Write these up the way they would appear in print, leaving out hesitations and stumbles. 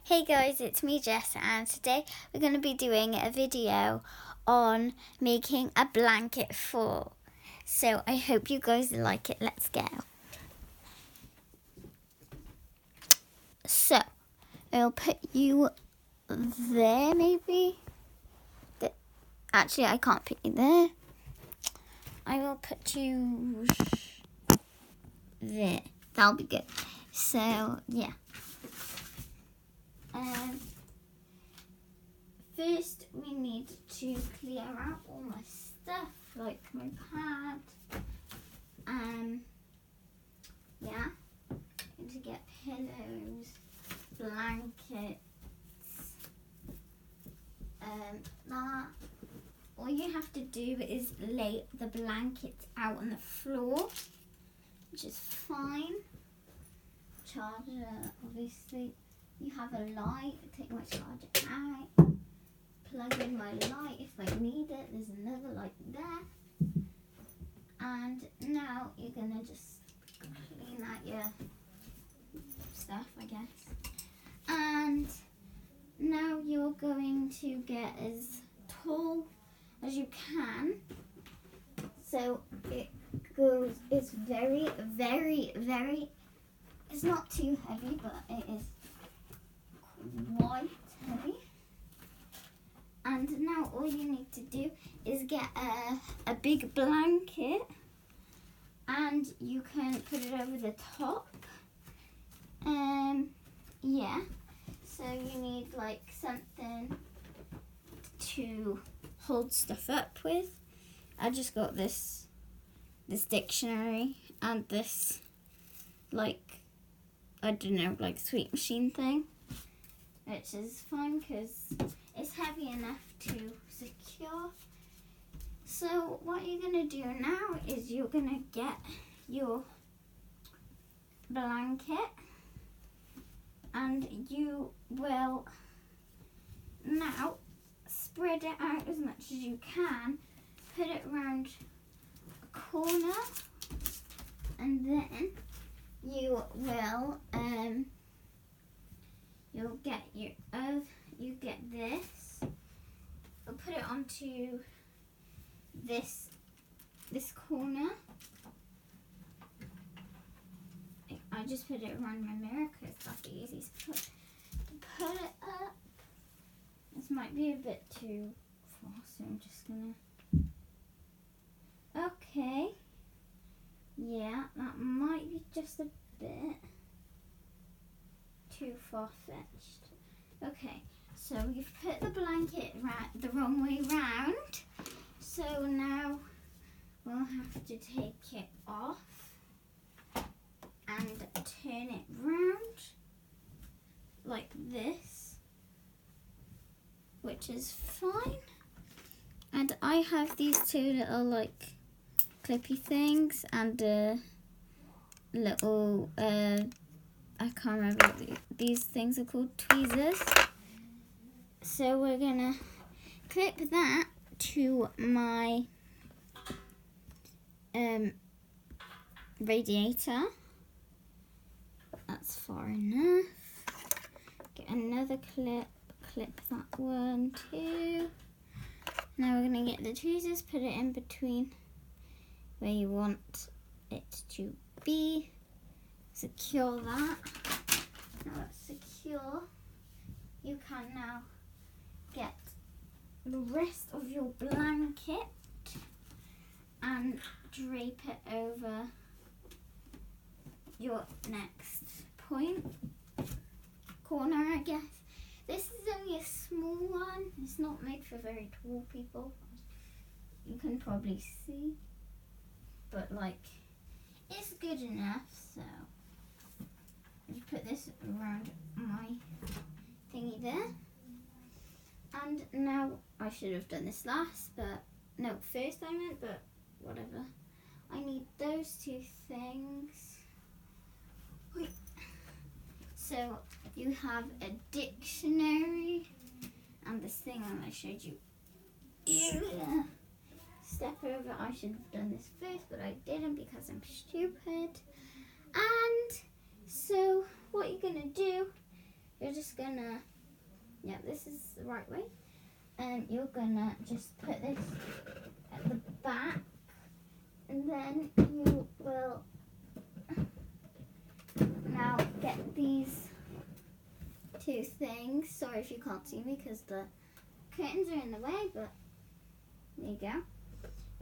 Hey guys, it's me Jess, and today we're going to be doing a video on making a blanket fort. So I hope you guys like it. Let's go. So I'll put you there maybe. Actually, I can't put you there. I will put you there. That'll be good. So yeah. First, we need to clear out all my stuff, like my pad. Yeah, and to get pillows, blankets, that. All you have to do is lay the blankets out on the floor, which is fine. Charger, obviously. You have a light, take my charger out. Plug in my light if I need it. There's another light there. And now you're going to just clean out your stuff, I guess. And now you're going to get as tall as you can. So it's very, very, very, it's not too heavy, but it is quite heavy. And now all you need to do is get a big blanket, and you can put it over the top. Yeah. So you need like something to hold stuff up with. I just got this dictionary and this like, I don't know, like sweet machine thing, which is fine because it's heavy enough to secure. So what you're going to do now is you're going to get your blanket, and you will now spread it out as much as you can, put it around a corner, and then you will you'll get you get this. I'll put it onto this corner. I just put it around my mirror because that's the easiest to put it up. This might be a bit too far, so I'm just gonna. Okay. Yeah, that might be just a bit too far-fetched. Okay, so we've put the blanket the wrong way round. So now we'll have to take it off and turn it round like this, which is fine. And I have these two little like clippy things and a little I can't remember what these things are called, tweezers. So we're gonna clip that to my radiator. That's far enough. Get another clip that one too. Now we're gonna get the tweezers, put it in between where you want it to be. Secure that. Now that's secure. You can now get the rest of your blanket and drape it over your next corner, I guess. This is only a small one. It's not made for very tall people. You can probably see. But like, it's good enough, so just put this around my thingy there. And now, I should have done this last, but no, first I meant, but whatever. I need those two things. Wait. So you have a dictionary and this thing that I showed you. Yeah. Step over. I should have done this first, but I didn't because I'm stupid. And so what you're gonna do you're just gonna, yeah, this is the right way. And you're gonna just put this at the back, and then you will now get these two things. Sorry if you can't see me because the curtains are in the way, but there you go.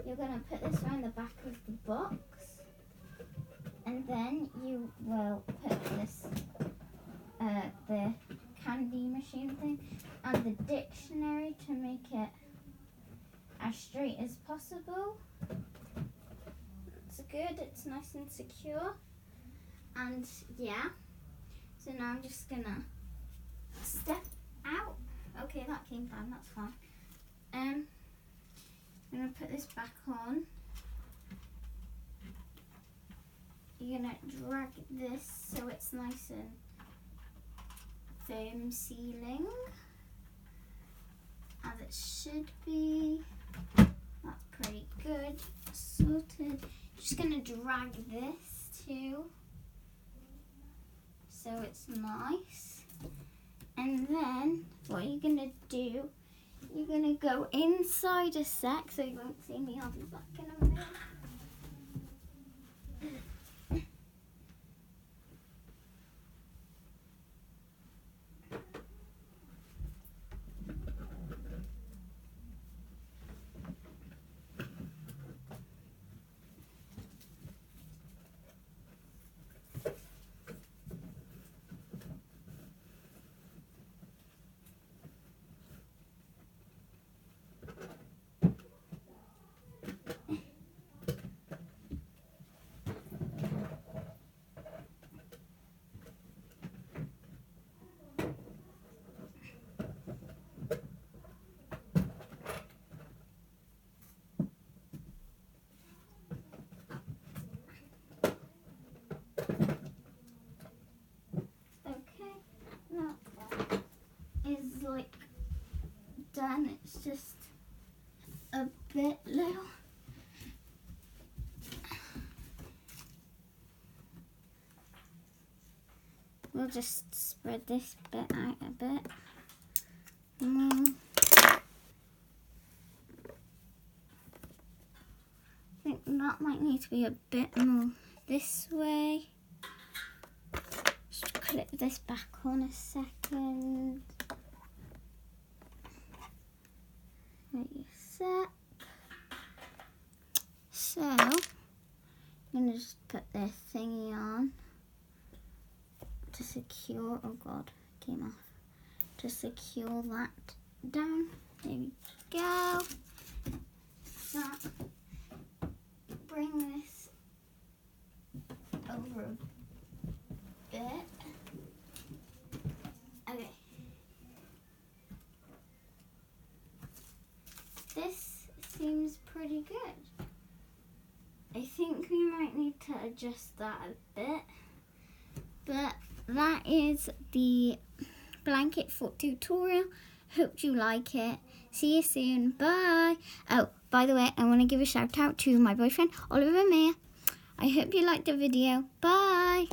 You're gonna put this around the back of the box, and then you will put this, the candy machine thing, and the dictionary to make it as straight as possible. It's good, it's nice and secure. And yeah, so now I'm just gonna step out. Okay, that came down, that's fine. I'm gonna put this back on. You're gonna drag this so it's nice and firm sealing, as it should be. That's pretty good. Sorted. Just gonna drag this too, so it's nice. And then what you're gonna do, you're gonna go inside a sec, so you won't see me. I'll be back in a minute. Like done, it's just a bit little. We'll just spread this bit out a bit more. I think that might need to be a bit more this way. Just clip this back on a second. Wait a sec. So, I'm going to just put this thingy on to secure, oh god, came off. To secure that down. There we go. So, bring this over a bit. Okay. This seems pretty good. I think we might need to adjust that a bit. But that is the Blanket Fort tutorial. Hope you like it. See you soon. Bye. Oh, by the way, I want to give a shout out to my boyfriend, Oliver Mayer. I hope you liked the video. Bye.